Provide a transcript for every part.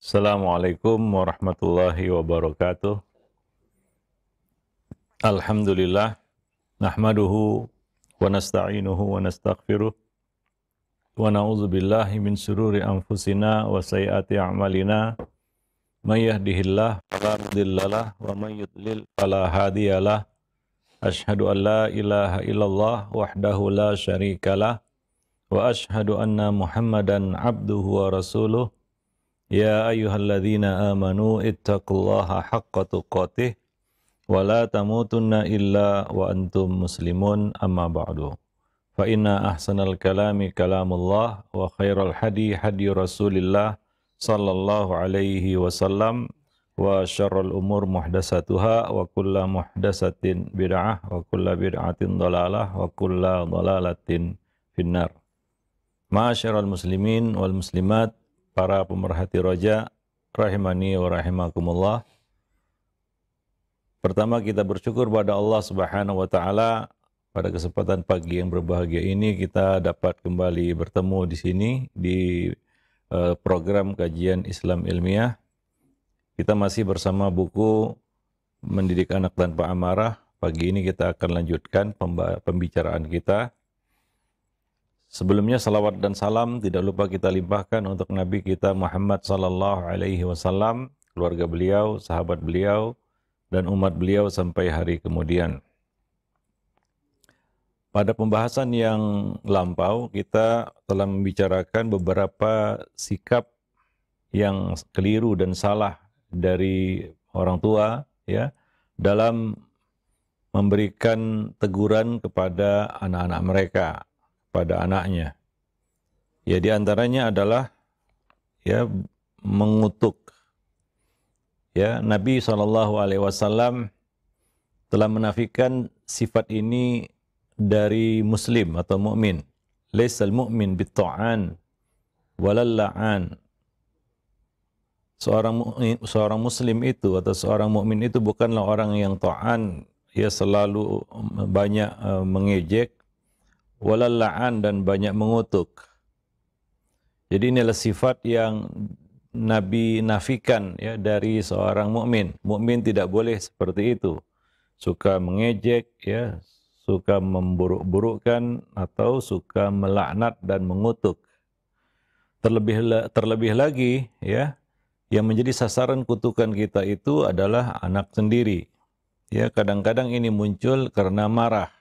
Assalamualaikum warahmatullahi wabarakatuh. Alhamdulillah, nahmaduhu wa nasta'inuhu wa nastaghfiruh wa na'udzu billahi min syururi anfusina wa sayyiati a'malina. May yahdihillahu fala mudhillalah wa may yudlil fala hadiyalah. Asyhadu an la ilaha illallah wahdahu la syarikalah wa asyhadu anna Muhammadan abduhu wa rasuluh. Ya ayyuhalladzina amanu ittaqullaha haqqa tuqatih wa la tamutunna illa wa antum muslimun amma ba'du. Fa inna ahsanal kalami kalamullah wa khairal hadi hadi Rasulillah sallallahu alaihi wasallam wa syarrul umur muhdatsatuha wa kullu muhdatsatin bid'ah wa kullu bid'atin dhalalah wa kullu dhalalatin finnar. Ma'asyiral muslimin wal muslimat, para pemerhati roja rahimani wa rahimakumullah. Pertama, kita bersyukur pada Allah Subhanahu wa taala pada kesempatan pagi yang berbahagia ini kita dapat kembali bertemu di sini di program kajian Islam ilmiah. Kita masih bersama buku Mendidik Anak Tanpa Amarah. Pagi ini kita akan lanjutkan pembicaraan kita. Sebelumnya salawat dan salam tidak lupa kita limpahkan untuk Nabi kita Muhammad sallallahu alaihi wasallam, keluarga beliau, sahabat beliau, dan umat beliau sampai hari kemudian. Pada pembahasan yang lampau kita telah membicarakan beberapa sikap yang keliru dan salah dari orang tua ya dalam memberikan teguran kepada anak-anak mereka, pada anaknya. Ya, di antaranya adalah ya mengutuk. Ya, Nabi SAW telah menafikan sifat ini dari muslim atau mukmin. Laisal mu'min bit-ta'an walal la'an. Seorang muslim itu atau seorang mukmin itu bukanlah orang yang ta'an, ya selalu banyak mengejek, walal la'an dan banyak mengutuk. Jadi inilah sifat yang Nabi nafikan ya dari seorang mukmin. Mukmin tidak boleh seperti itu. Suka mengejek ya, suka memburuk-burukkan atau suka melaknat dan mengutuk. Terlebih lagi ya, yang menjadi sasaran kutukan kita itu adalah anak sendiri. Ya, kadang-kadang ini muncul karena marah.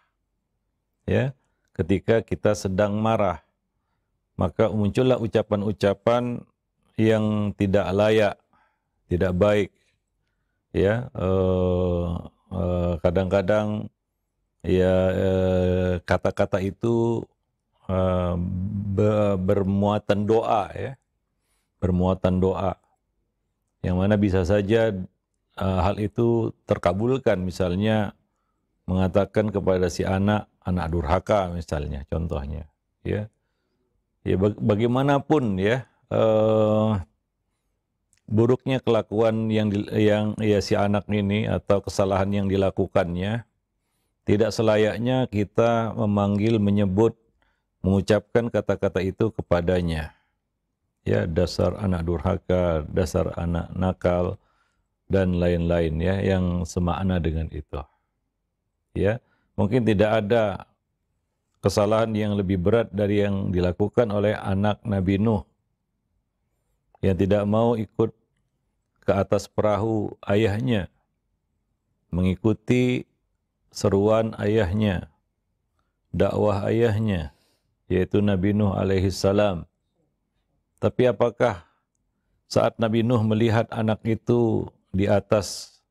Ya, ketika kita sedang marah, maka muncullah ucapan-ucapan yang tidak layak, tidak baik. Ya, kadang-kadang ya kata-kata itu bermuatan doa, ya, bermuatan doa, yang mana bisa saja hal itu terkabulkan. Misalnya mengatakan kepada si anak durhaka misalnya, contohnya, ya, ya bagaimanapun ya. Buruknya kelakuan yang ya si anak ini atau kesalahan yang dilakukannya, tidak selayaknya kita memanggil, menyebut, mengucapkan kata-kata itu kepadanya. Ya, dasar anak durhaka, dasar anak nakal, dan lain-lain ya yang semakna dengan itu. Ya, mungkin tidak ada kesalahan yang lebih berat dari yang dilakukan oleh anak Nabi Nuh, yang tidak mau ikut ke atas perahu ayahnya, mengikuti seruan ayahnya, dakwah ayahnya, yaitu Nabi Nuh alaihi salam. Tapi apakah saat Nabi Nuh melihat anak itu di atas,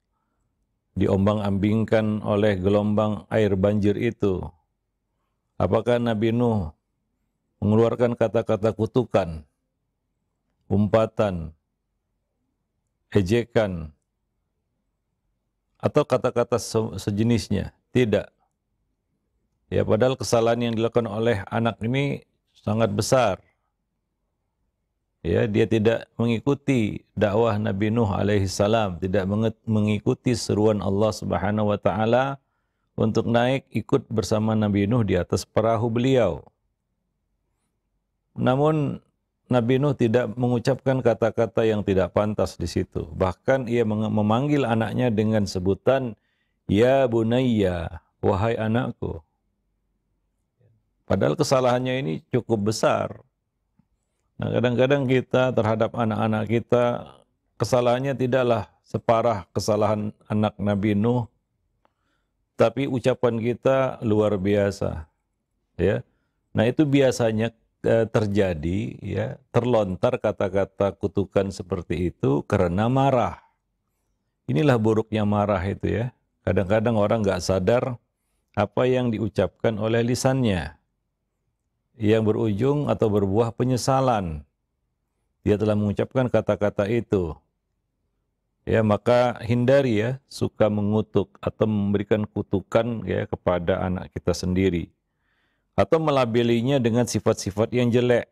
diombang-ambingkan oleh gelombang air banjir itu, apakah Nabi Nuh mengeluarkan kata-kata kutukan, umpatan, ejekan, atau kata-kata sejenisnya? Tidak. Ya, padahal kesalahan yang dilakukan oleh anak ini sangat besar. Ya, dia tidak mengikuti dakwah Nabi Nuh alaihi salam, tidak mengikuti seruan Allah Subhanahu wa taala untuk naik ikut bersama Nabi Nuh di atas perahu beliau. Namun Nabi Nuh tidak mengucapkan kata-kata yang tidak pantas di situ. Bahkan ia memanggil anaknya dengan sebutan ya bunayya, wahai anakku. Padahal kesalahannya ini cukup besar. Nah, kadang-kadang kita terhadap anak-anak kita, kesalahannya tidaklah separah kesalahan anak Nabi Nuh, tapi ucapan kita luar biasa. Ya. Nah, itu biasanya terjadi, ya, terlontar kata-kata kutukan seperti itu karena marah. Inilah buruknya marah itu ya. Kadang-kadang orang nggak sadar apa yang diucapkan oleh lisannya, yang berujung atau berbuah penyesalan. Dia telah mengucapkan kata-kata itu. Ya, maka hindari ya, suka mengutuk atau memberikan kutukan ya kepada anak kita sendiri. Atau melabelinya dengan sifat-sifat yang jelek.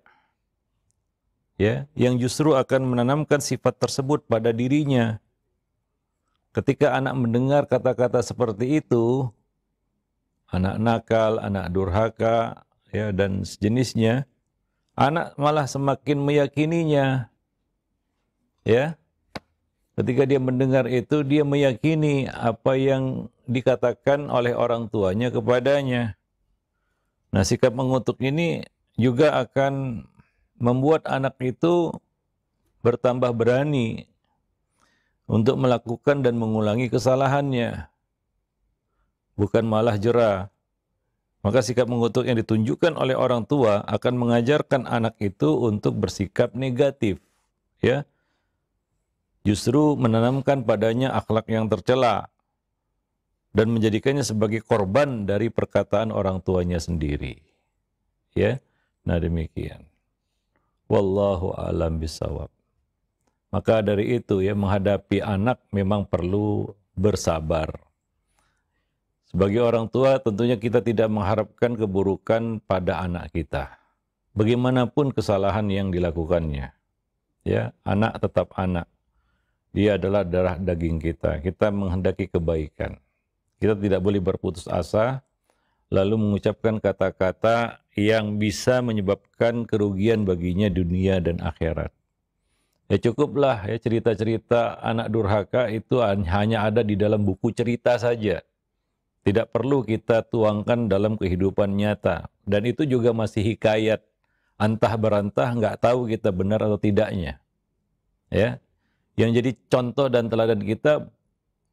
Ya, yang justru akan menanamkan sifat tersebut pada dirinya. Ketika anak mendengar kata-kata seperti itu, anak nakal, anak durhaka, ya, dan sejenisnya, anak malah semakin meyakininya. Ya, ketika dia mendengar itu, dia meyakini apa yang dikatakan oleh orang tuanya kepadanya. Nah, sikap mengutuk ini juga akan membuat anak itu bertambah berani untuk melakukan dan mengulangi kesalahannya, bukan malah jera. Maka sikap mengutuk yang ditunjukkan oleh orang tua akan mengajarkan anak itu untuk bersikap negatif, ya. Justru menanamkan padanya akhlak yang tercela dan menjadikannya sebagai korban dari perkataan orang tuanya sendiri. Ya. Nah, demikian. Wallahu a'lam bishawab. Maka dari itu ya, menghadapi anak memang perlu bersabar. Sebagai orang tua tentunya kita tidak mengharapkan keburukan pada anak kita. Bagaimanapun kesalahan yang dilakukannya. Ya, anak tetap anak. Dia adalah darah daging kita. Kita menghendaki kebaikan. Kita tidak boleh berputus asa lalu mengucapkan kata-kata yang bisa menyebabkan kerugian baginya dunia dan akhirat. Ya cukuplah ya cerita-cerita anak durhaka itu hanya ada di dalam buku cerita saja. Tidak perlu kita tuangkan dalam kehidupan nyata. Dan itu juga masih hikayat. Antah berantah, nggak tahu kita benar atau tidaknya. Ya, yang jadi contoh dan teladan kita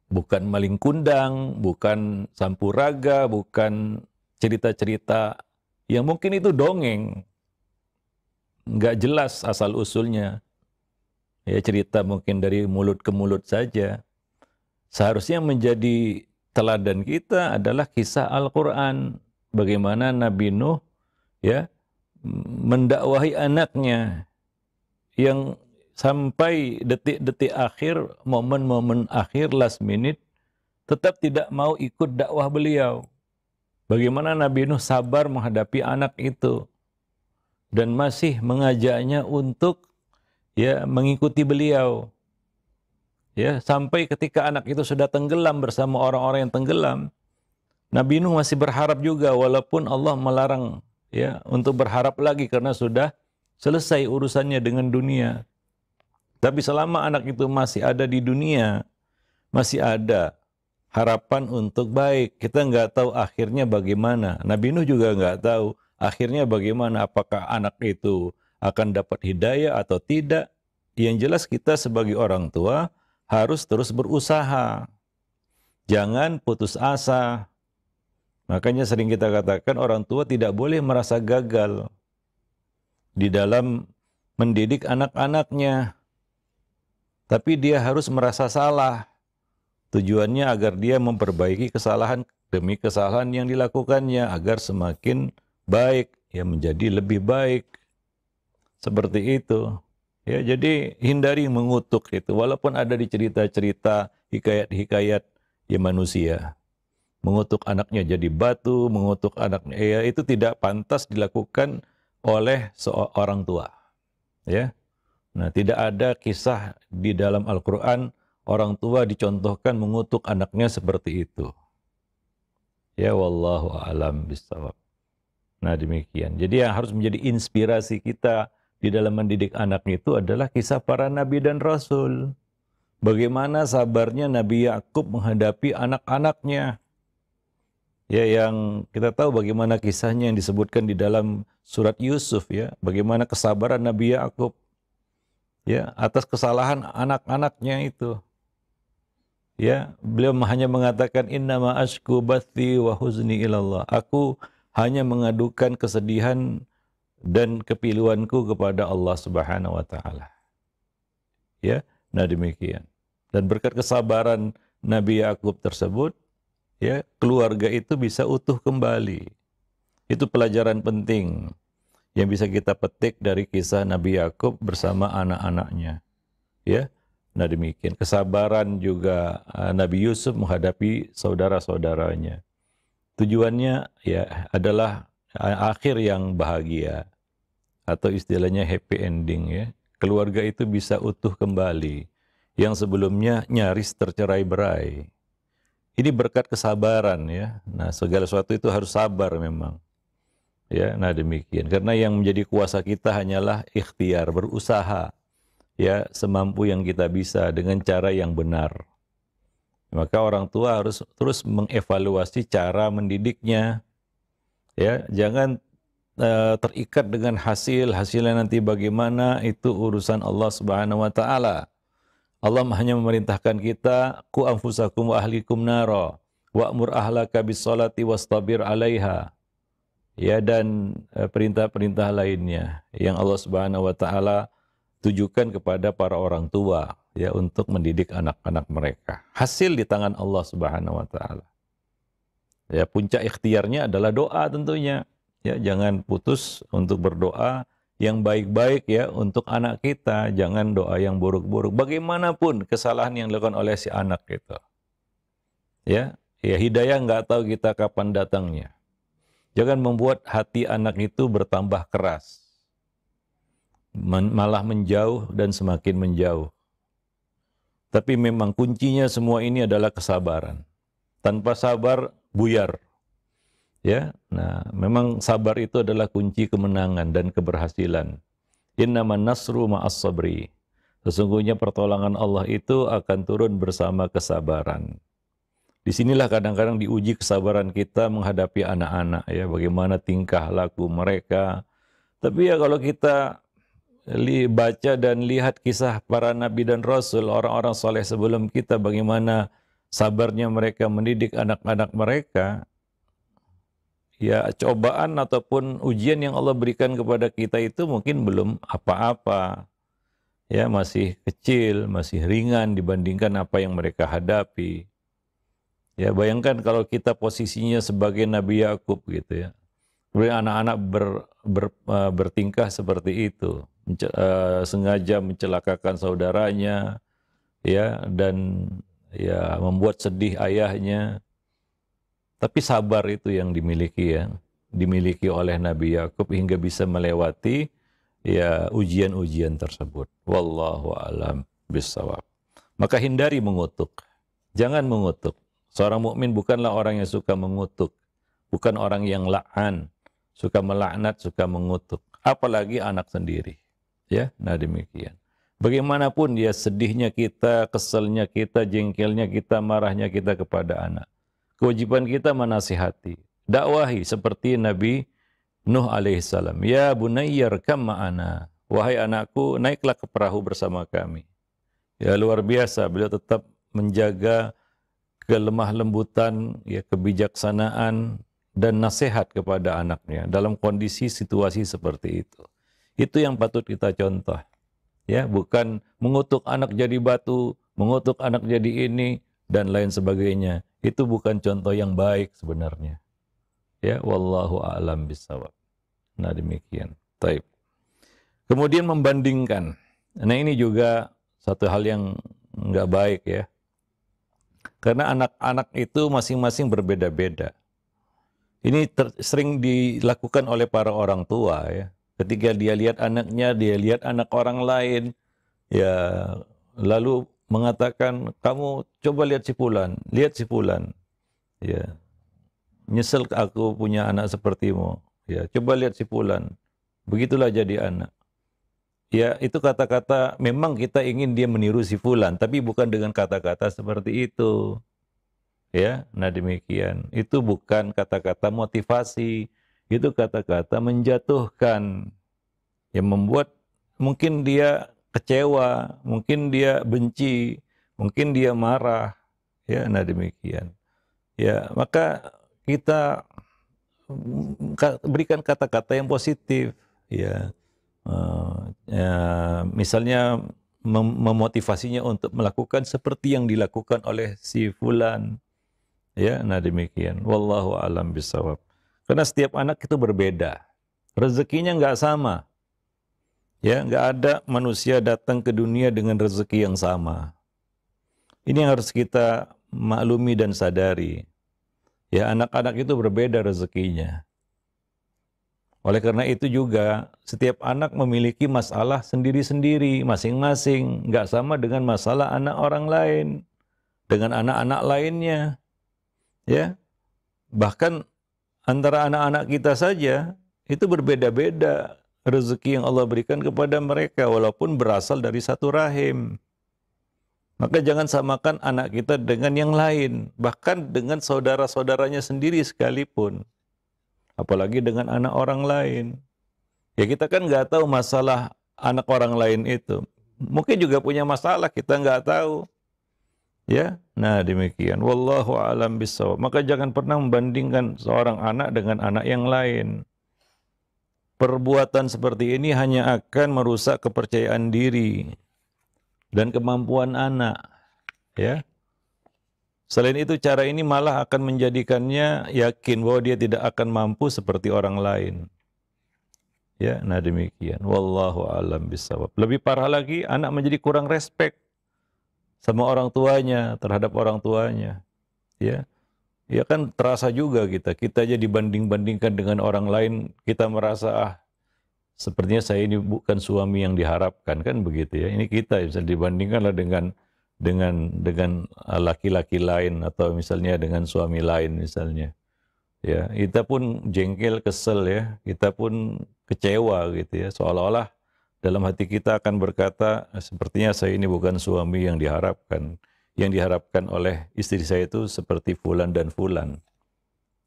bukan maling kundang, bukan sampuraga, bukan cerita-cerita yang mungkin itu dongeng. Nggak jelas asal-usulnya. Ya, cerita mungkin dari mulut ke mulut saja. Seharusnya menjadi teladan kita adalah kisah Al-Quran. Bagaimana Nabi Nuh ya mendakwahi anaknya yang sampai detik-detik akhir, momen-momen akhir, last minute, tetap tidak mau ikut dakwah beliau. Bagaimana Nabi Nuh sabar menghadapi anak itu dan masih mengajaknya untuk ya mengikuti beliau. Ya, sampai ketika anak itu sudah tenggelam bersama orang-orang yang tenggelam, Nabi Nuh masih berharap juga walaupun Allah melarang ya untuk berharap lagi karena sudah selesai urusannya dengan dunia. Tapi selama anak itu masih ada di dunia, masih ada harapan untuk baik. Kita nggak tahu akhirnya bagaimana. Nabi Nuh juga nggak tahu akhirnya bagaimana. Apakah anak itu akan dapat hidayah atau tidak. Yang jelas kita sebagai orang tua harus terus berusaha. Jangan putus asa. Makanya sering kita katakan orang tua tidak boleh merasa gagal di dalam mendidik anak-anaknya. Tapi dia harus merasa salah. Tujuannya agar dia memperbaiki kesalahan demi kesalahan yang dilakukannya agar semakin baik, ya menjadi lebih baik. Seperti itu. Ya, jadi hindari mengutuk itu walaupun ada di cerita-cerita hikayat-hikayat ya manusia. Mengutuk anaknya jadi batu, mengutuk anaknya ya itu tidak pantas dilakukan oleh seorang tua. Ya. Nah, tidak ada kisah di dalam Al-Qur'an orang tua dicontohkan mengutuk anaknya seperti itu. Ya wallahu a'lam bishawab. Nah, demikian. Jadi yang harus menjadi inspirasi kita di dalam mendidik anak itu adalah kisah para nabi dan rasul. Bagaimana sabarnya Nabi Yakub menghadapi anak-anaknya. Ya, yang kita tahu bagaimana kisahnya yang disebutkan di dalam surat Yusuf, ya. Bagaimana kesabaran Nabi Yakub, ya, atas kesalahan anak-anaknya itu. Ya, beliau hanya mengatakan innama ashku bathi wa huzni ilallah. Aku hanya mengadukan kesedihan dan kepiluanku kepada Allah Subhanahu wa taala. Ya, nah demikian. Dan berkat kesabaran Nabi Yakub tersebut, ya, keluarga itu bisa utuh kembali. Itu pelajaran penting yang bisa kita petik dari kisah Nabi Yakub bersama anak-anaknya. Ya, nah demikian. Kesabaran juga Nabi Yusuf menghadapi saudara-saudaranya. Tujuannya ya adalah akhir yang bahagia atau istilahnya happy ending, ya. Keluarga itu bisa utuh kembali yang sebelumnya nyaris tercerai-berai. Ini berkat kesabaran, ya. Nah, segala sesuatu itu harus sabar memang. Ya, nah demikian. Karena yang menjadi kuasa kita hanyalah ikhtiar, berusaha, ya, semampu yang kita bisa dengan cara yang benar. Maka orang tua harus terus mengevaluasi cara mendidiknya. Ya, jangan terikat dengan hasilnya nanti bagaimana, itu urusan Allah Subhanahu wa taala. Allah hanya memerintahkan kita, ku anfusakum wa ahlikum nara wa'mur ahlaka bis salati wastabir 'alaiha. Ya, dan perintah-perintah lainnya yang Allah Subhanahu wa taala tujukan kepada para orang tua, ya, untuk mendidik anak-anak mereka. Hasil di tangan Allah Subhanahu wa taala. Ya, puncak ikhtiarnya adalah doa tentunya. Ya, jangan putus untuk berdoa yang baik-baik, ya, untuk anak kita. Jangan doa yang buruk-buruk. Bagaimanapun kesalahan yang dilakukan oleh si anak itu. Ya, hidayah nggak tahu kita kapan datangnya. Jangan membuat hati anak itu bertambah keras. Malah menjauh dan semakin menjauh. Tapi memang kuncinya semua ini adalah kesabaran. Tanpa sabar, buyar. Ya, nah memang sabar itu adalah kunci kemenangan dan keberhasilan. Innaman nasru ma'as sabri. Sesungguhnya pertolongan Allah itu akan turun bersama kesabaran. Disinilah kadang-kadang diuji kesabaran kita menghadapi anak-anak, ya, bagaimana tingkah laku mereka. Tapi ya kalau kita baca dan lihat kisah para nabi dan rasul, orang-orang soleh sebelum kita, bagaimana sabarnya mereka mendidik anak-anak mereka. Ya, cobaan ataupun ujian yang Allah berikan kepada kita itu mungkin belum apa-apa. Ya, masih kecil, masih ringan dibandingkan apa yang mereka hadapi. Ya, bayangkan kalau kita posisinya sebagai Nabi Yakub gitu, ya. Kemudian anak-anak bertingkah seperti itu, sengaja mencelakakan saudaranya, ya, dan ya membuat sedih ayahnya. Tapi sabar itu yang dimiliki, ya, dimiliki oleh Nabi Yakub hingga bisa melewati, ya, ujian-ujian tersebut. Wallahu a'lam bishawab. Maka hindari mengutuk. Jangan mengutuk. Seorang mukmin bukanlah orang yang suka mengutuk, bukan orang yang la'an, suka melaknat, suka mengutuk, apalagi anak sendiri. Ya, nah demikian. Bagaimanapun ya sedihnya kita, keselnya kita, jengkelnya kita, marahnya kita kepada anak, kewajiban kita menasihati, dakwahi seperti Nabi Nuh alaihissalam. Ya bunayyar kam ma'ana. Wahai anakku, naiklah ke perahu bersama kami. Ya, luar biasa, beliau tetap menjaga kelemah lembutan, ya, kebijaksanaan dan nasihat kepada anaknya dalam kondisi situasi seperti itu. Itu yang patut kita contoh. Ya, bukan mengutuk anak jadi batu, mengutuk anak jadi ini dan lain sebagainya. Itu bukan contoh yang baik sebenarnya. Ya, wallahu a'lam bishawab. Nah, demikian. Taib. Kemudian membandingkan. Nah, ini juga satu hal yang enggak baik, ya. Karena anak-anak itu masing-masing berbeda-beda. Ini sering dilakukan oleh para orang tua, ya. Ketika dia lihat anaknya, dia lihat anak orang lain, ya, lalu mengatakan, kamu coba lihat si fulan, ya, nyesel aku punya anak sepertimu, ya, coba lihat si fulan, begitulah jadi anak. Ya, itu kata-kata memang kita ingin dia meniru si fulan, tapi bukan dengan kata-kata seperti itu. Ya, nah demikian. Itu bukan kata-kata motivasi, itu kata-kata menjatuhkan, yang membuat mungkin dia kecewa, mungkin dia benci, mungkin dia marah. Ya, nah demikian. Ya, maka kita berikan kata-kata yang positif. Ya, ya, misalnya memotivasinya untuk melakukan seperti yang dilakukan oleh si fulan. Ya, nah demikian. Wallahu alam bisawab. Karena setiap anak itu berbeda. Rezekinya nggak sama. Ya, nggak ada manusia datang ke dunia dengan rezeki yang sama. Ini yang harus kita maklumi dan sadari. Ya, anak-anak itu berbeda rezekinya. Oleh karena itu juga setiap anak memiliki masalah sendiri-sendiri, masing-masing, nggak sama dengan masalah anak orang lain, dengan anak-anak lainnya, ya. Bahkan antara anak-anak kita saja itu berbeda-beda rezeki yang Allah berikan kepada mereka walaupun berasal dari satu rahim. Maka jangan samakan anak kita dengan yang lain, bahkan dengan saudara-saudaranya sendiri sekalipun. Apalagi dengan anak orang lain. Ya kita kan nggak tahu masalah anak orang lain itu. Mungkin juga punya masalah, kita nggak tahu. Ya, nah demikian. Wallahu a'lam bishawab. Maka jangan pernah membandingkan seorang anak dengan anak yang lain. Perbuatan seperti ini hanya akan merusak kepercayaan diri dan kemampuan anak. Ya. Selain itu cara ini malah akan menjadikannya yakin bahwa dia tidak akan mampu seperti orang lain. Ya, nah demikian. Wallahu a'lam bishawab. Lebih parah lagi, anak menjadi kurang respect sama orang tuanya, terhadap orang tuanya. Ya. Ya kan terasa juga kita aja dibanding-bandingkan dengan orang lain, kita merasa sepertinya saya ini bukan suami yang diharapkan, kan begitu ya. Ini kita bisa dibandingkanlah dengan laki-laki lain atau misalnya dengan suami lain misalnya. Ya, kita pun jengkel, kesel ya, kita pun kecewa gitu ya, seolah-olah dalam hati kita akan berkata, sepertinya saya ini bukan suami yang diharapkan. Yang diharapkan oleh istri saya itu seperti fulan dan fulan.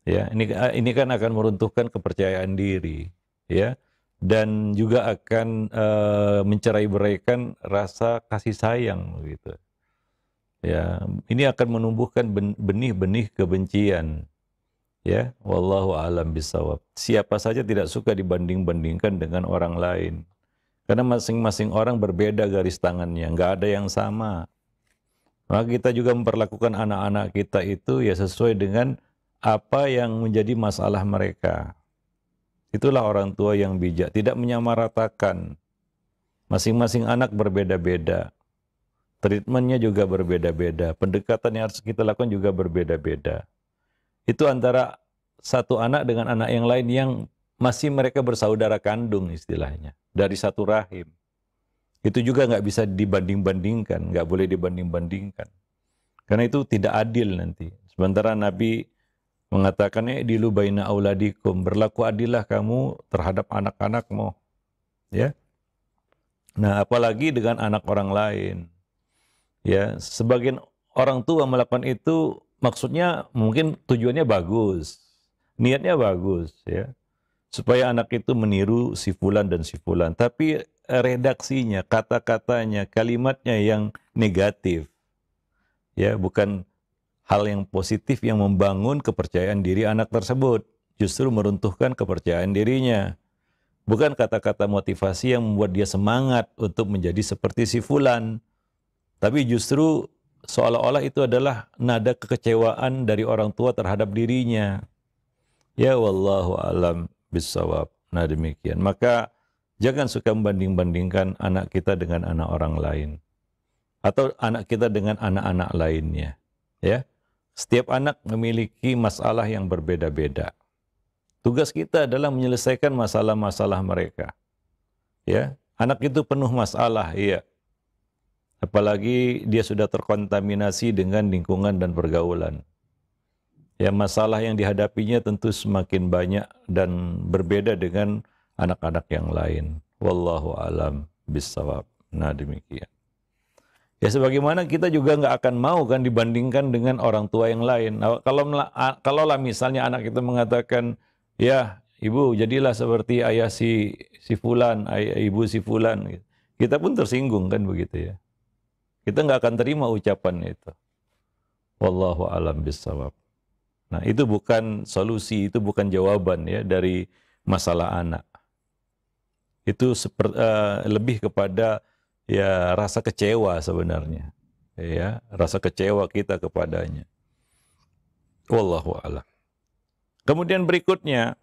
Ya, ini kan akan meruntuhkan kepercayaan diri, ya, dan juga akan mencerai-beraikan rasa kasih sayang gitu. Ya, ini akan menumbuhkan benih-benih kebencian. Ya, wallahu alam bisawab. Siapa saja tidak suka dibanding-bandingkan dengan orang lain. Karena masing-masing orang berbeda garis tangannya, nggak ada yang sama. Maka kita juga memperlakukan anak-anak kita itu ya sesuai dengan apa yang menjadi masalah mereka. Itulah orang tua yang bijak, tidak menyamaratakan. Masing-masing anak berbeda-beda. Treatmentnya juga berbeda-beda. Pendekatan yang harus kita lakukan juga berbeda-beda. Itu antara satu anak dengan anak yang lain yang masih mereka bersaudara kandung istilahnya. Dari satu rahim. Itu juga nggak bisa dibanding-bandingkan. Nggak boleh dibanding-bandingkan. Karena itu tidak adil nanti. Sementara Nabi mengatakan, dilu baina auladikum. Berlaku adillah kamu terhadap anak-anakmu. Ya. Nah, apalagi dengan anak orang lain. Ya, sebagian orang tua melakukan itu maksudnya mungkin tujuannya bagus, niatnya bagus ya, supaya anak itu meniru si fulan dan si fulan. Tapi redaksinya, kata-katanya, kalimatnya yang negatif, ya bukan hal yang positif yang membangun kepercayaan diri anak tersebut, justru meruntuhkan kepercayaan dirinya. Bukan kata-kata motivasi yang membuat dia semangat untuk menjadi seperti si fulan, tapi justru seolah-olah itu adalah nada kekecewaan dari orang tua terhadap dirinya. Ya wallahu alam bisawab. Nah demikian. Maka jangan suka membanding-bandingkan anak kita dengan anak orang lain. Atau anak kita dengan anak-anak lainnya. Ya. Setiap anak memiliki masalah yang berbeda-beda. Tugas kita adalah menyelesaikan masalah-masalah mereka. Ya. Anak itu penuh masalah, iya. Apalagi dia sudah terkontaminasi dengan lingkungan dan pergaulan. Ya, masalah yang dihadapinya tentu semakin banyak dan berbeda dengan anak-anak yang lain. Wallahu alam bissawab. Nah, demikian. Ya sebagaimana kita juga nggak akan mau kan dibandingkan dengan orang tua yang lain. Nah, kalau lah misalnya anak kita mengatakan, ya ibu jadilah seperti ayah si fulan, ibu si fulan, gitu. Kita pun tersinggung kan begitu ya. Kita nggak akan terima ucapan itu. Wallahu a'lam bishawab. Nah, itu bukan solusi, itu bukan jawaban ya dari masalah anak. Itu lebih kepada ya rasa kecewa sebenarnya. Ya, rasa kecewa kita kepadanya. Wallahu a'lam. Kemudian berikutnya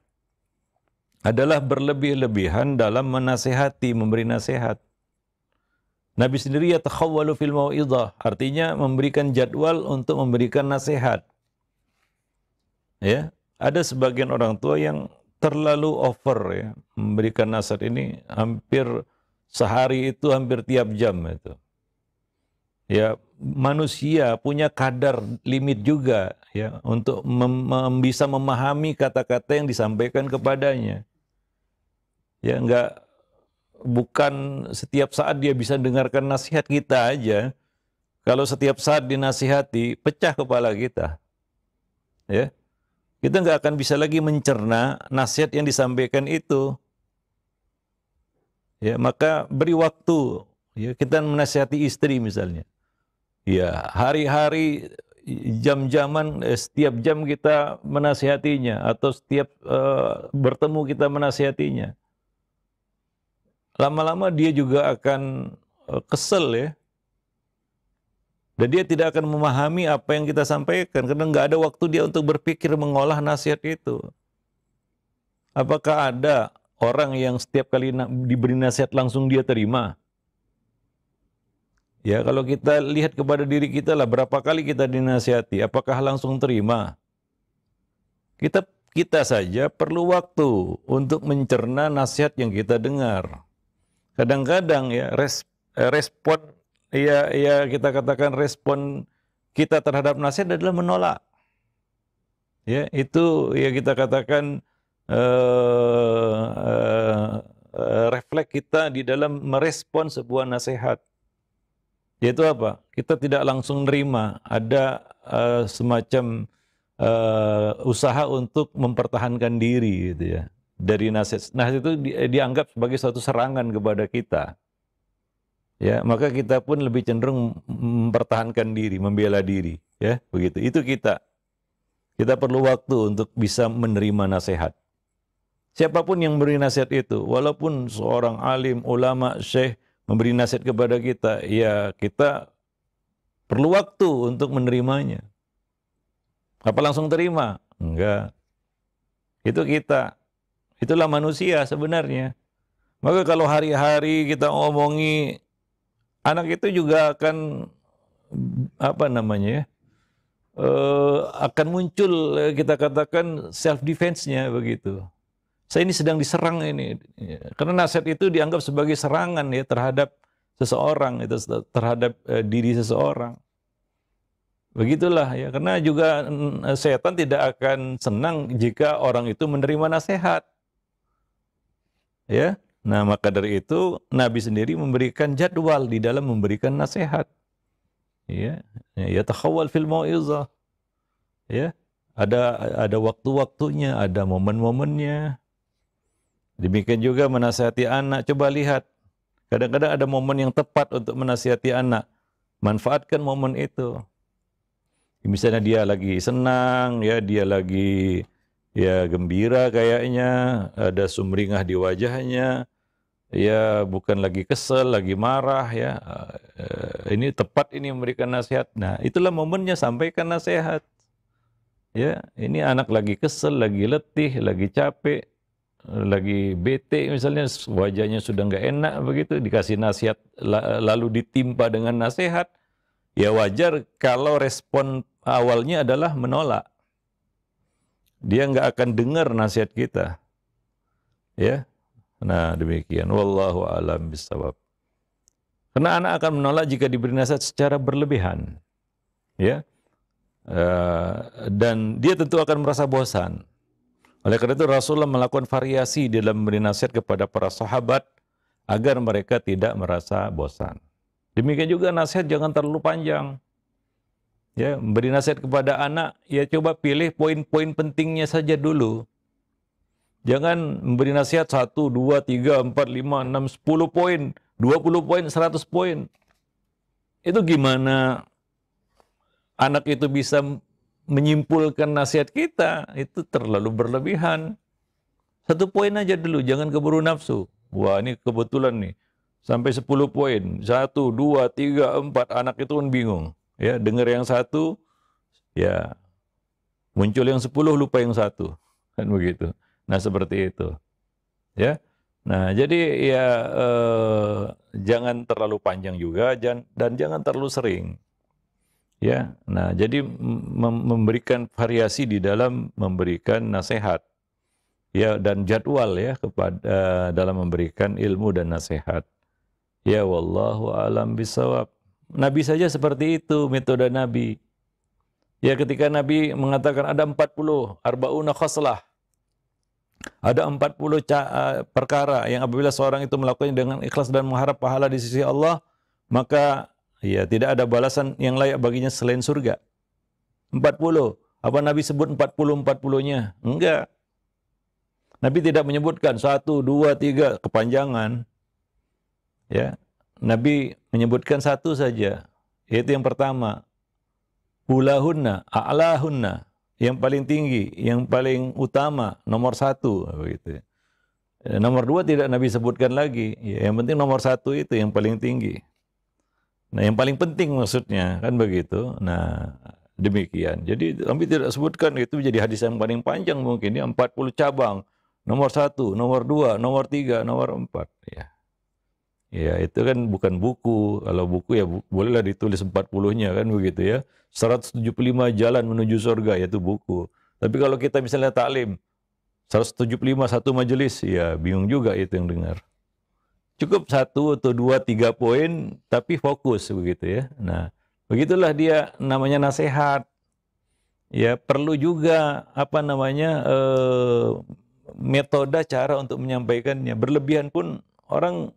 adalah berlebih-lebihan dalam menasehati, memberi nasihat. Nabi sendiri yatakhawwalu fil mau'izah, artinya memberikan jadwal untuk memberikan nasihat. Ya, ada sebagian orang tua yang terlalu over ya, memberikan nasihat ini hampir sehari itu hampir tiap jam itu. Ya, manusia punya kadar limit juga ya untuk bisa memahami kata-kata yang disampaikan kepadanya. Ya, bukan setiap saat dia bisa dengarkan nasihat kita aja. Kalau setiap saat dinasihati, pecah kepala kita. Ya. Kita nggak akan bisa lagi mencerna nasihat yang disampaikan itu. Ya, maka beri waktu. Ya, kita menasihati istri misalnya. Ya, hari-hari, jam-jaman, setiap jam kita menasihatinya atau setiap bertemu kita menasihatinya. Lama-lama dia juga akan kesel ya. Dan dia tidak akan memahami apa yang kita sampaikan karena nggak ada waktu dia untuk berpikir mengolah nasihat itu. Apakah ada orang yang setiap kali diberi nasihat langsung dia terima? Ya, kalau kita lihat kepada diri kita lah, berapa kali kita dinasihati, apakah langsung terima? Kita saja perlu waktu untuk mencerna nasihat yang kita dengar. Kadang-kadang ya respon ya kita katakan respon kita terhadap nasihat adalah menolak. Ya, itu ya kita katakan refleks kita di dalam merespon sebuah nasihat. Yaitu apa? Kita tidak langsung nerima, ada semacam usaha untuk mempertahankan diri gitu ya. Dari nasihat. Nasihat itu dianggap sebagai suatu serangan kepada kita. Ya, maka kita pun lebih cenderung mempertahankan diri, membela diri, ya, begitu. Itu kita. Kita perlu waktu untuk bisa menerima nasihat. Siapapun yang memberi nasihat itu, walaupun seorang alim, ulama, syekh memberi nasihat kepada kita, ya kita perlu waktu untuk menerimanya. Apa langsung terima? Enggak. Itu kita. Itulah manusia sebenarnya. Maka kalau hari-hari kita ngomongi, anak itu juga akan akan muncul kita katakan self defense-nya begitu. Saya ini sedang diserang ini. Karena nasihat itu dianggap sebagai serangan ya terhadap seseorang, itu terhadap diri seseorang. Begitulah ya, karena juga setan tidak akan senang jika orang itu menerima nasihat. Ya. Nah, maka dari itu Nabi sendiri memberikan jadwal di dalam memberikan nasihat. Ya, yatakhawwal fil mau'izah. Ya, ada waktu-waktunya, ada momen-momennya. Demikian juga menasihati anak. Coba lihat, kadang-kadang ada momen yang tepat untuk menasihati anak. Manfaatkan momen itu. Misalnya dia lagi senang, ya dia lagi ya gembira kayaknya, ada sumringah di wajahnya. Ya bukan lagi kesel, lagi marah ya. Ini tepat ini memberikan nasihat. Nah, itulah momennya sampaikan nasihat. Ya, ini anak lagi kesel, lagi letih, lagi capek, lagi bete misalnya, wajahnya sudah nggak enak begitu, dikasih nasihat lalu ditimpa dengan nasihat, ya wajar kalau respon awalnya adalah menolak. Dia nggak akan dengar nasihat kita. Ya. Nah, demikian. Wallahu a'lam bishawab. Karena anak akan menolak jika diberi nasihat secara berlebihan. Ya. Dan dia tentu akan merasa bosan. Oleh karena itu Rasulullah melakukan variasi dalam memberi nasihat kepada para sahabat agar mereka tidak merasa bosan. Demikian juga nasihat jangan terlalu panjang. Ya, memberi nasihat kepada anak, ya coba pilih poin-poin pentingnya saja dulu. Jangan memberi nasihat 1, 2, 3, 4, 5, 6, 10 poin, 20 poin, 100 poin. Itu gimana anak itu bisa menyimpulkan nasihat kita? Itu terlalu berlebihan. 1 poin aja dulu, jangan keburu nafsu. Wah, ini kebetulan nih, sampai 10 poin. 1, 2, 3, 4, anak itu kan bingung. Ya, dengar yang 1, ya muncul yang 10, lupa yang 1. Kan begitu. Nah, seperti itu. Ya. Nah, jadi ya jangan terlalu panjang juga dan jangan terlalu sering. Ya. Nah, jadi memberikan variasi di dalam memberikan nasihat. Ya, dan jadwal ya kepada dalam memberikan ilmu dan nasihat. Ya, wallahu a'lam bishawab. Nabi saja seperti itu metode Nabi. Ya, ketika Nabi mengatakan ada 40 arba'una khoslah. Ada 40 perkara yang apabila seorang itu melakukannya dengan ikhlas dan mengharap pahala di sisi Allah, maka ya tidak ada balasan yang layak baginya selain surga. 40. Apa Nabi sebut 40-40-nya? Enggak. Nabi tidak menyebutkan 1, 2, 3 kepanjangan. Ya. Nabi menyebutkan 1 saja. Yaitu yang pertama. Ulahunna, a'lahunna. Yang paling tinggi, yang paling utama, nomor 1. Begitu. Nomor 2 tidak Nabi sebutkan lagi. Ya, yang penting nomor 1 itu yang paling tinggi. Nah, yang paling penting maksudnya, kan begitu. Nah, demikian. Jadi Nabi tidak sebutkan, itu jadi hadis yang paling panjang mungkin. Ya, 40 cabang. Nomor 1, nomor 2, nomor 3, nomor 4. Ya. Ya, itu kan bukan buku. Kalau buku ya bolehlah ditulis 40-nya kan begitu ya. 175 jalan menuju surga, yaitu buku. Tapi kalau kita misalnya taklim 175 satu majelis, ya bingung juga itu yang dengar. Cukup 1 atau 2, 3 poin tapi fokus begitu ya. Nah, begitulah dia namanya nasihat. Ya, perlu juga apa namanya metode cara untuk menyampaikannya. Berlebihan pun orang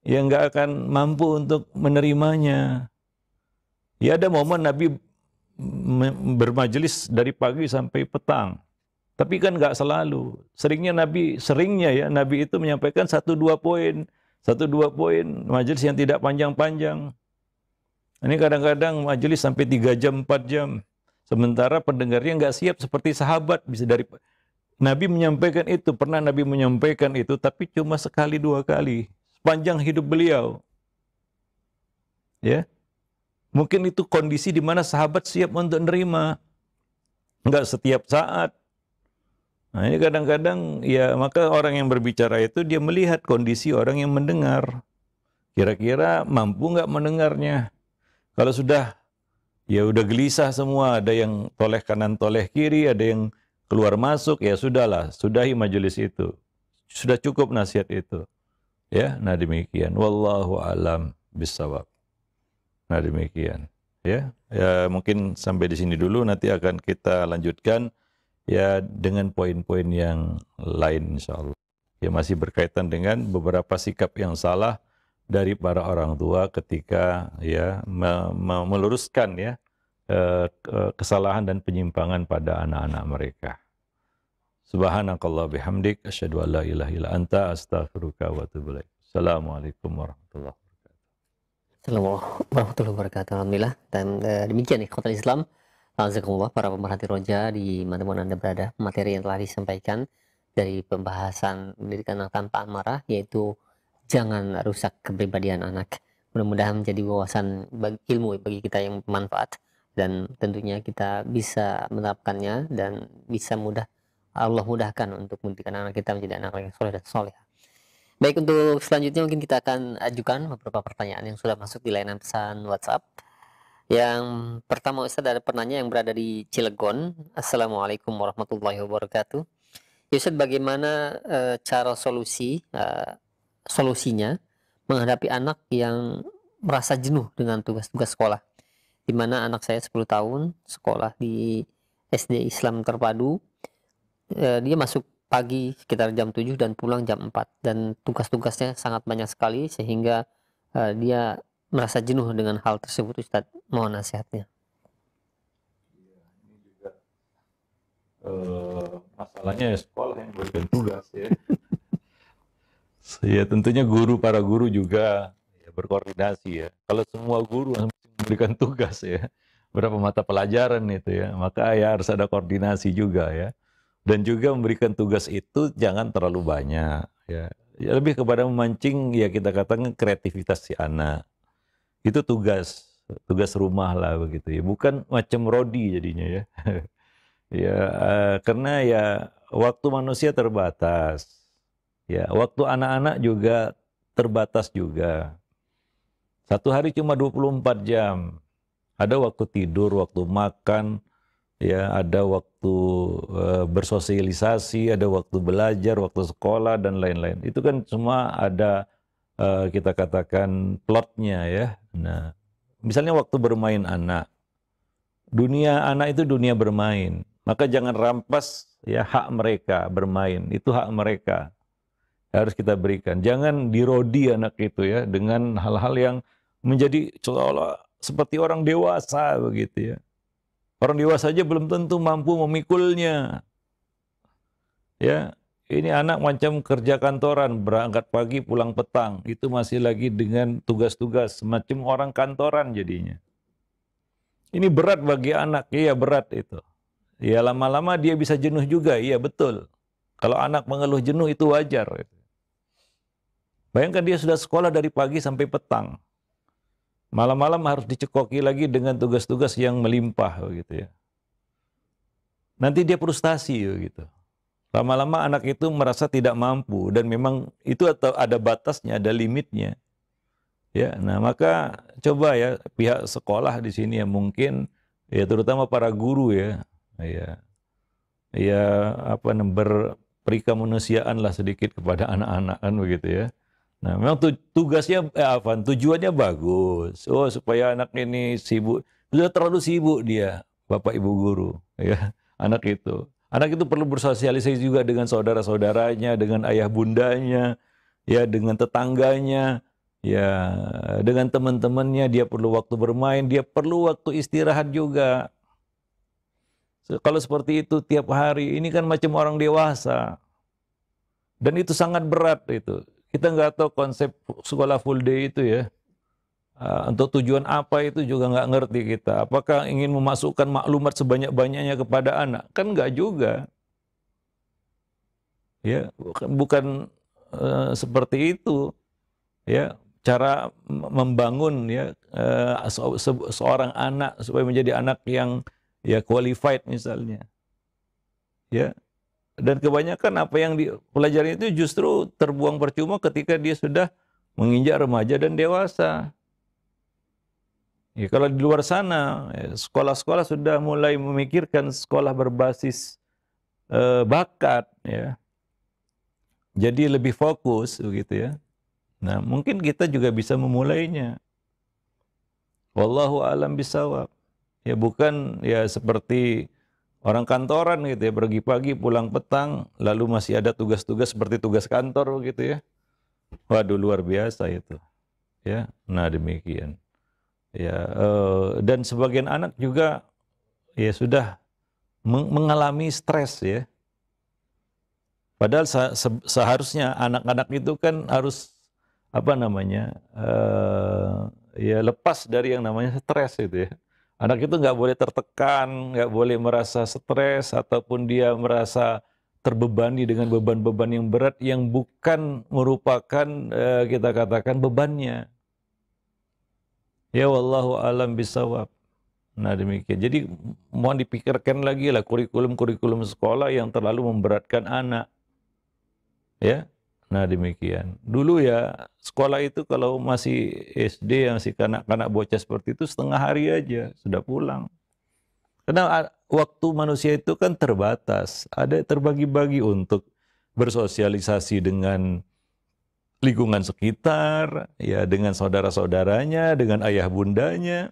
yang nggak akan mampu untuk menerimanya. Ya, ada momen Nabi bermajelis dari pagi sampai petang. Tapi kan nggak selalu. Seringnya Nabi itu menyampaikan 1-2 poin. 1-2 poin, majelis yang tidak panjang-panjang. Ini kadang-kadang majelis sampai 3 jam, 4 jam. Sementara pendengarnya nggak siap seperti sahabat. Nabi menyampaikan itu, pernah Nabi menyampaikan itu, tapi cuma sekali 2 kali. Sepanjang hidup beliau. Ya. Mungkin itu kondisi di mana sahabat siap untuk menerima. Enggak setiap saat. Nah, ini kadang-kadang ya maka orang yang berbicara itu dia melihat kondisi orang yang mendengar. Kira-kira mampu enggak mendengarnya. Kalau sudah ya udah gelisah semua, ada yang toleh kanan toleh kiri, ada yang keluar masuk, ya sudahlah, sudahi majelis itu. Sudah cukup nasihat itu. Ya, nah demikian. Wallahu a'lam bishawab. Nah demikian. Ya, mungkin sampai di sini dulu. Nanti akan kita lanjutkan ya dengan poin-poin yang lain insyaallah. Ya, masih berkaitan dengan beberapa sikap yang salah dari para orang tua ketika ya meluruskan ya kesalahan dan penyimpangan pada anak-anak mereka. Subhanakallah bihamdik asyhadu an la ilaha illa anta astaghfiruka wa atubu ilaik. Assalamualaikum warahmatullahi wabarakatuh. Assalamualaikum warahmatullahi wabarakatuh. Alhamdulillah. Dan demikian ikhwatul Islam, azakumullah para pemerhati roja di mana-mana Anda berada. Materi yang telah disampaikan dari pembahasan pendidikan anak tanpa amarah, yaitu jangan rusak kepribadian anak. Mudah-mudahan menjadi wawasan ilmu bagi kita yang bermanfaat, dan tentunya kita bisa menerapkannya dan bisa Allah mudahkan untuk mendidik anak kita menjadi anak yang soleh dan soleh. Baik, untuk selanjutnya mungkin kita akan ajukan beberapa pertanyaan yang sudah masuk di layanan pesan WhatsApp. Yang pertama, Ustaz, ada penanya yang berada di Cilegon. Assalamualaikum warahmatullahi wabarakatuh. Ustaz, bagaimana cara solusinya menghadapi anak yang merasa jenuh dengan tugas-tugas sekolah? Di mana anak saya 10 tahun sekolah di SD Islam Terpadu. Dia masuk pagi sekitar jam 7 dan pulang jam 4, dan tugas-tugasnya sangat banyak sekali sehingga dia merasa jenuh dengan hal tersebut. Ustadz, mohon nasihatnya. Masalahnya ya sekolah yang berikan tugas ya. Ya tentunya para guru juga ya, berkoordinasi ya. Kalau semua guru memberikan tugas ya, berapa mata pelajaran itu ya, maka ya harus ada koordinasi juga ya. Dan juga memberikan tugas itu jangan terlalu banyak ya. Ya lebih kepada memancing ya, kita katakan kreativitas si anak. Itu tugas rumah lah begitu ya. Bukan macam rodi jadinya ya. Ya, karena ya waktu manusia terbatas. Ya, waktu anak-anak juga terbatas juga. Satu hari cuma 24 jam. Ada waktu tidur, waktu makan, ya, ada waktu bersosialisasi, ada waktu belajar, waktu sekolah dan lain-lain. Itu kan semua ada kita katakan plotnya ya. Nah, misalnya waktu bermain anak. Dunia anak itu dunia bermain. Maka jangan rampas ya hak mereka bermain. Itu hak mereka. Harus kita berikan. Jangan dirodi anak itu ya dengan hal-hal yang menjadi seolah seperti orang dewasa begitu ya. Orang dewasa saja belum tentu mampu memikulnya. Ya, ini anak macam kerja kantoran, berangkat pagi pulang petang. Itu masih lagi dengan tugas-tugas semacam orang kantoran jadinya. Ini berat bagi anak, iya berat itu. Ya lama-lama dia bisa jenuh juga, iya betul. Kalau anak mengeluh jenuh itu wajar. Bayangkan dia sudah sekolah dari pagi sampai petang. Malam-malam harus dicekoki lagi dengan tugas-tugas yang melimpah gitu ya. Nanti dia frustasi gitu. Lama-lama anak itu merasa tidak mampu dan memang itu ada batasnya, ada limitnya. Ya, nah maka coba ya pihak sekolah di sini ya mungkin ya terutama para guru ya. Ya apa berperikemanusiaan lah sedikit kepada anak-anak kan begitu ya. Nah, memang tugasnya tujuannya bagus. Oh, supaya anak ini sibuk. Sudah terlalu sibuk dia, Bapak Ibu guru, ya. Anak itu. Anak itu perlu bersosialisasi juga dengan saudara-saudaranya, dengan ayah bundanya, ya, dengan tetangganya, ya, dengan teman-temannya. Dia perlu waktu bermain, dia perlu waktu istirahat juga. Kalau seperti itu tiap hari, ini kan macam orang dewasa. Dan itu sangat berat itu. Kita nggak tahu konsep sekolah full day itu ya. Untuk tujuan apa itu juga nggak ngerti kita. Apakah ingin memasukkan maklumat sebanyak-banyaknya kepada anak? Kan nggak juga. Ya, bukan seperti itu. Ya, cara membangun ya seorang anak supaya menjadi anak yang ya qualified misalnya. Ya. Dan kebanyakan apa yang dipelajari itu justru terbuang percuma ketika dia sudah menginjak remaja dan dewasa. Ya, kalau di luar sana, sekolah-sekolah sudah mulai memikirkan sekolah berbasis bakat, ya. Jadi lebih fokus, begitu ya. Nah, mungkin kita juga bisa memulainya. Wallahu a'lam bishawab. Ya bukan ya seperti orang kantoran gitu ya, pergi pagi pulang petang, lalu masih ada tugas-tugas seperti tugas kantor gitu ya. Waduh luar biasa itu. Ya, nah demikian. Ya, dan sebagian anak juga ya sudah mengalami stres ya. Padahal seharusnya anak-anak itu kan harus apa namanya ya lepas dari yang namanya stres itu ya. Anak itu nggak boleh tertekan, nggak boleh merasa stres, ataupun dia merasa terbebani dengan beban-beban yang berat yang bukan merupakan kita katakan bebannya. Ya wallahu alam bisawab. Nah demikian. Jadi mohon dipikirkan lagi lah kurikulum-kurikulum sekolah yang terlalu memberatkan anak. Ya. Nah demikian. Dulu ya sekolah itu kalau masih SD, masih kanak-kanak bocah seperti itu setengah hari aja sudah pulang. Karena waktu manusia itu kan terbatas. Ada terbagi-bagi untuk bersosialisasi dengan lingkungan sekitar, ya dengan saudara-saudaranya, dengan ayah bundanya.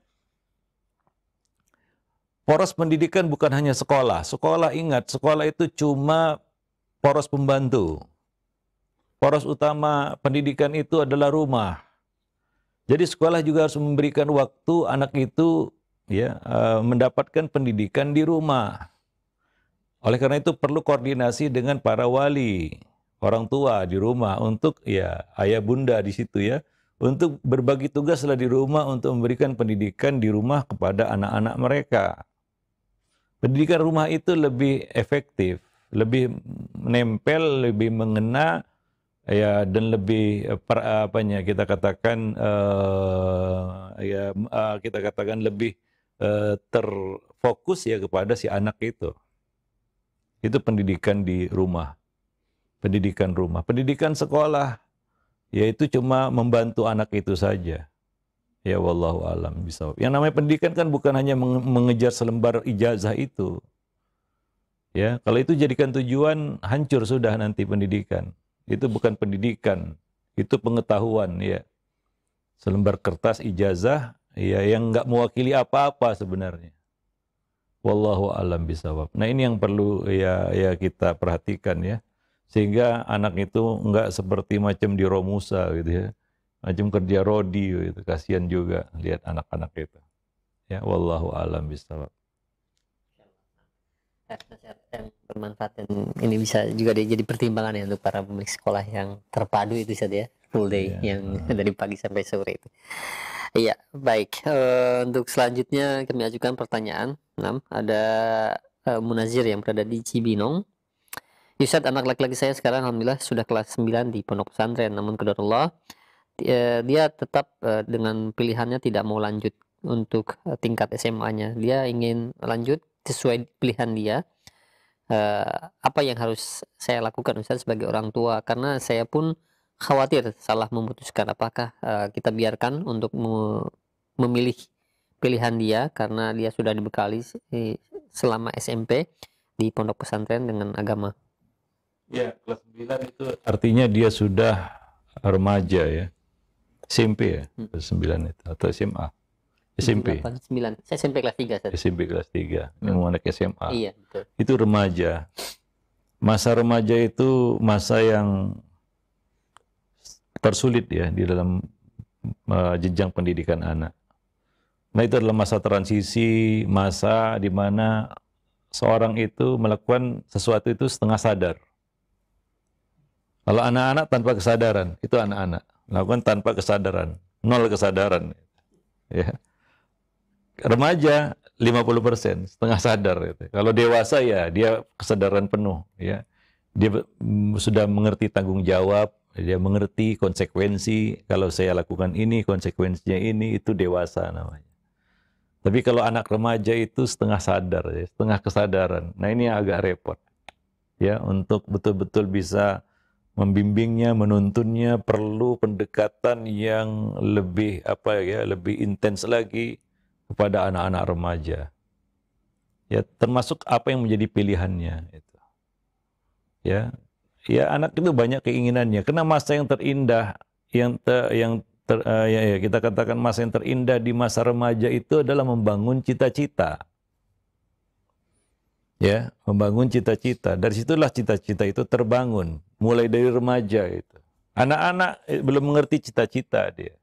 Poros pendidikan bukan hanya sekolah. Sekolah ingat, sekolah itu cuma poros pembantu. Poros utama pendidikan itu adalah rumah. Jadi sekolah juga harus memberikan waktu anak itu ya mendapatkan pendidikan di rumah. Oleh karena itu perlu koordinasi dengan para wali, orang tua di rumah untuk ya ayah bunda di situ ya, untuk berbagi tugaslah di rumah untuk memberikan pendidikan di rumah kepada anak-anak mereka. Pendidikan rumah itu lebih efektif, lebih menempel, lebih mengena ya dan lebih kita katakan kita katakan lebih terfokus ya kepada si anak itu. Itu pendidikan di rumah. Pendidikan rumah. Pendidikan sekolah yaitu cuma membantu anak itu saja. Ya wallahu alam bisawab. Yang namanya pendidikan kan bukan hanya mengejar selembar ijazah itu. Ya, kalau itu jadikan tujuan hancur sudah nanti pendidikan. Itu bukan pendidikan, itu pengetahuan ya. Selembar kertas ijazah ya yang enggak mewakili apa-apa sebenarnya. Wallahu a'lam bishawab. Nah, ini yang perlu ya kita perhatikan ya. Sehingga anak itu enggak seperti macam di Romusa gitu ya. Macam kerja rodi gitu. Kasihan juga lihat anak-anak itu. Ya, wallahu a'lam bishawab. Yang bermanfaat dan ini bisa juga jadi pertimbangan ya untuk para pemilik sekolah yang terpadu itu saja ya, full day yang dari pagi sampai sore itu. Iya, baik. Untuk selanjutnya kami ajukan pertanyaan 6. Ada Munazir yang berada di Cibinong. Ustadz, anak laki-laki saya sekarang alhamdulillah sudah kelas 9 di pondok pesantren, namun qadarullah dia tetap dengan pilihannya tidak mau lanjut untuk tingkat SMA-nya. Dia ingin lanjut sesuai pilihan dia. Apa yang harus saya lakukan Ustaz sebagai orang tua, karena saya pun khawatir salah memutuskan. Apakah kita biarkan untuk memilih pilihan dia karena dia sudah dibekali selama SMP di pondok pesantren dengan agama? Ya, kelas 9 itu artinya dia sudah remaja ya. SMP ya, kelas 9 itu atau SMA? SMP. 8, 9. Saya SMP kelas 3 Ustaz. SMP kelas 3. Yang mau naik SMA. Iya, betul. Itu remaja. Masa remaja itu masa yang tersulit ya di dalam jenjang pendidikan anak. Nah, itu adalah masa transisi, masa di mana seorang itu melakukan sesuatu itu setengah sadar. Kalau anak-anak tanpa kesadaran, itu anak-anak. Melakukan tanpa kesadaran, nol kesadaran. Ya. Remaja 50%, setengah sadar. Gitu. Kalau dewasa ya dia kesadaran penuh. Ya. Dia sudah mengerti tanggung jawab, dia mengerti konsekuensi. Kalau saya lakukan ini, konsekuensinya ini, itu dewasa namanya. Tapi kalau anak remaja itu setengah sadar, ya, setengah kesadaran. Nah, ini agak repot. Ya, untuk betul-betul bisa membimbingnya, menuntunnya, perlu pendekatan yang lebih lebih intens lagi kepada anak-anak remaja. Ya, termasuk apa yang menjadi pilihannya itu. Ya, anak itu banyak keinginannya. Karena masa yang terindah, kita katakan masa yang terindah di masa remaja itu adalah membangun cita-cita. Ya, membangun cita-cita. Dari situlah cita-cita itu terbangun. Mulai dari remaja itu. Anak-anak belum mengerti cita-cita dia.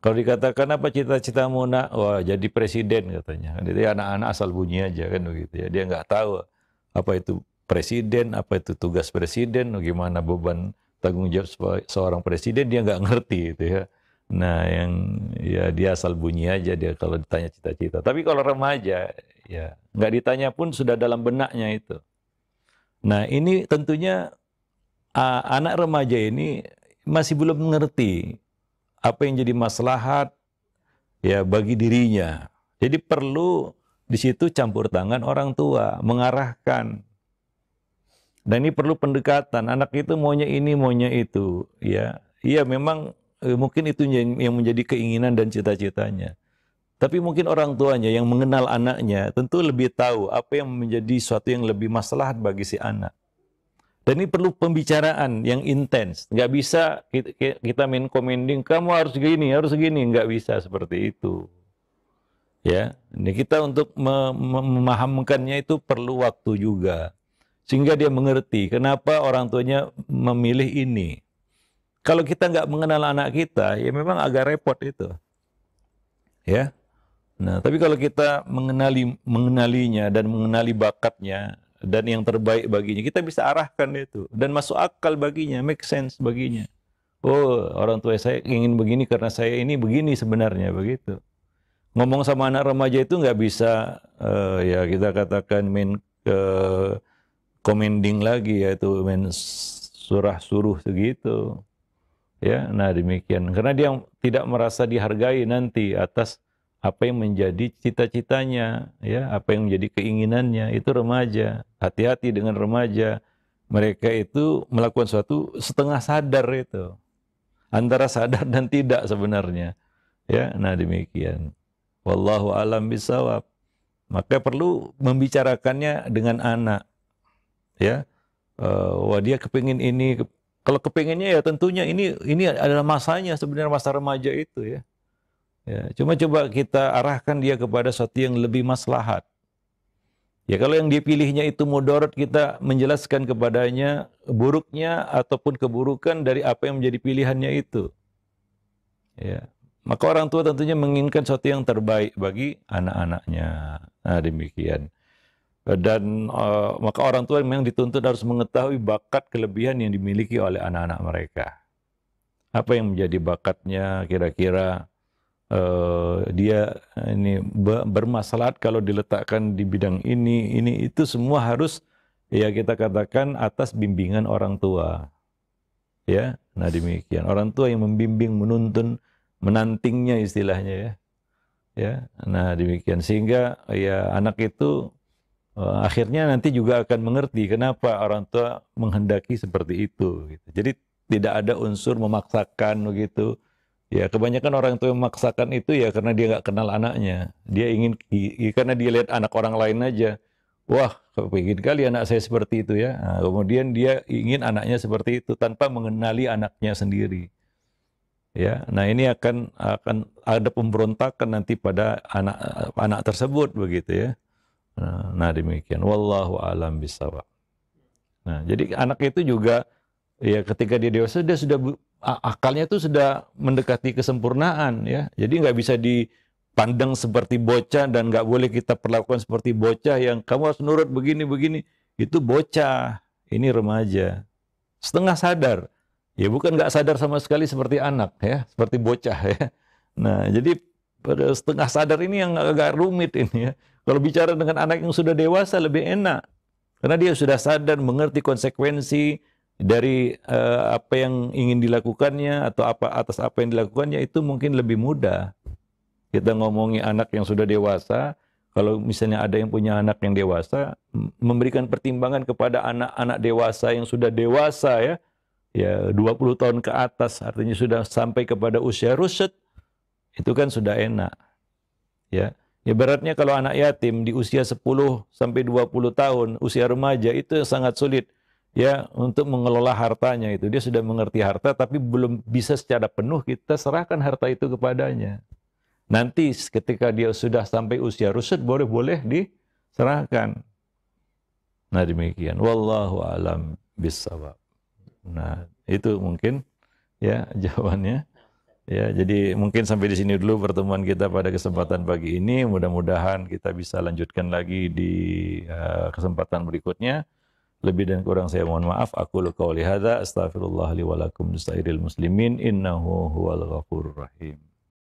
Kalau dikatakan apa cita-citamu nak? Wah, jadi presiden katanya. Jadi anak-anak asal bunyi aja kan begitu ya. Dia nggak tahu apa itu presiden, apa itu tugas presiden, gimana beban tanggung jawab seorang presiden, dia nggak ngerti itu ya. Nah, dia asal bunyi aja dia kalau ditanya cita-cita. Tapi kalau remaja ya nggak ditanya pun sudah dalam benaknya itu. Nah, ini tentunya anak remaja ini masih belum mengerti apa yang jadi maslahat ya bagi dirinya. Jadi perlu di situ campur tangan orang tua, mengarahkan. Dan ini perlu pendekatan. Anak itu maunya ini, maunya itu, ya. Iya, memang mungkin itu yang menjadi keinginan dan cita-citanya. Tapi mungkin orang tuanya yang mengenal anaknya tentu lebih tahu apa yang menjadi sesuatu yang lebih maslahat bagi si anak. Dan ini perlu pembicaraan yang intens. Nggak bisa kita main commending, kamu harus gini, nggak bisa seperti itu. Ya, ini kita untuk memahamkannya itu perlu waktu juga. Sehingga dia mengerti kenapa orang tuanya memilih ini. Kalau kita nggak mengenal anak kita, ya memang agak repot itu. Ya. Nah, tapi kalau kita mengenalinya dan mengenali bakatnya dan yang terbaik baginya, kita bisa arahkan itu dan masuk akal baginya, make sense baginya. Oh, orang tua saya ingin begini karena saya ini begini sebenarnya, begitu. Ngomong sama anak remaja itu nggak bisa ya kita katakan main commanding lagi, yaitu main surah suruh segitu. Ya, nah demikian. Karena dia tidak merasa dihargai nanti atas apa yang menjadi cita-citanya, ya, apa yang menjadi keinginannya. Itu remaja. Hati-hati dengan remaja. Mereka itu melakukan sesuatu setengah sadar itu. Antara sadar dan tidak sebenarnya. Ya, nah demikian. Wallahu a'lam bishawab. Maka perlu membicarakannya dengan anak. Ya, wah dia kepingin ini. Kalau kepinginnya ya tentunya ini adalah masanya, sebenarnya masa remaja itu ya. Ya, cuma coba kita arahkan dia kepada sesuatu yang lebih maslahat. Ya kalau yang dipilihnya itu mudarat, kita menjelaskan kepadanya buruknya ataupun keburukan dari apa yang menjadi pilihannya itu. Ya, maka orang tua tentunya menginginkan sesuatu yang terbaik bagi anak-anaknya. Nah demikian. Dan maka orang tua memang dituntut harus mengetahui bakat kelebihan yang dimiliki oleh anak-anak mereka. Apa yang menjadi bakatnya, kira-kira dia ini bermaslahat kalau diletakkan di bidang ini itu semua harus ya kita katakan atas bimbingan orang tua. Ya, nah demikian. Orang tua yang membimbing, menuntun, menantingnya istilahnya ya. Ya, nah demikian. Sehingga ya anak itu akhirnya nanti juga akan mengerti kenapa orang tua menghendaki seperti itu. Gitu. Jadi tidak ada unsur memaksakan begitu. Ya kebanyakan orang tua yang memaksakan itu ya karena dia nggak kenal anaknya. Dia ingin karena dia lihat anak orang lain aja. Wah, kepingin kali anak saya seperti itu ya. Nah, kemudian dia ingin anaknya seperti itu tanpa mengenali anaknya sendiri. Ya, nah ini akan ada pemberontakan nanti pada anak tersebut begitu ya. Nah demikian. Wallahu a'lam bishawab. Nah, jadi anak itu juga ya ketika dia dewasa dia sudah akalnya itu sudah mendekati kesempurnaan ya. Jadi nggak bisa dipandang seperti bocah dan nggak boleh kita perlakukan seperti bocah yang kamu harus nurut begini. Itu bocah, ini remaja. Setengah sadar. Ya bukan nggak sadar sama sekali seperti anak ya, seperti bocah ya. Nah, jadi setengah sadar ini yang agak rumit ini ya. Kalau bicara dengan anak yang sudah dewasa lebih enak. Karena dia sudah sadar, mengerti konsekuensi dari apa yang ingin dilakukannya atau atas apa yang dilakukannya itu mungkin lebih mudah. Kita ngomongi anak yang sudah dewasa, kalau misalnya ada yang punya anak yang dewasa, memberikan pertimbangan kepada anak-anak dewasa yang sudah dewasa ya 20 tahun ke atas, artinya sudah sampai kepada usia rusyad, itu kan sudah enak. Ya. Ibaratnya kalau anak yatim di usia 10 sampai 20 tahun, usia remaja itu sangat sulit ya untuk mengelola hartanya itu. Dia sudah mengerti harta tapi belum bisa secara penuh kita serahkan harta itu kepadanya. Nanti ketika dia sudah sampai usia rusyad boleh diserahkan. Nah demikian. Wallahu a'lam bishawab. Nah, itu mungkin ya jawabannya. Ya, jadi mungkin sampai di sini dulu pertemuan kita pada kesempatan pagi ini. Mudah-mudahan kita bisa lanjutkan lagi di kesempatan berikutnya. Lebih dan kurang saya mohon maaf. Aqulu qouli hadza astaghfirullah li wa lakum lisairil muslimin innahu huwal ghafurur rahim.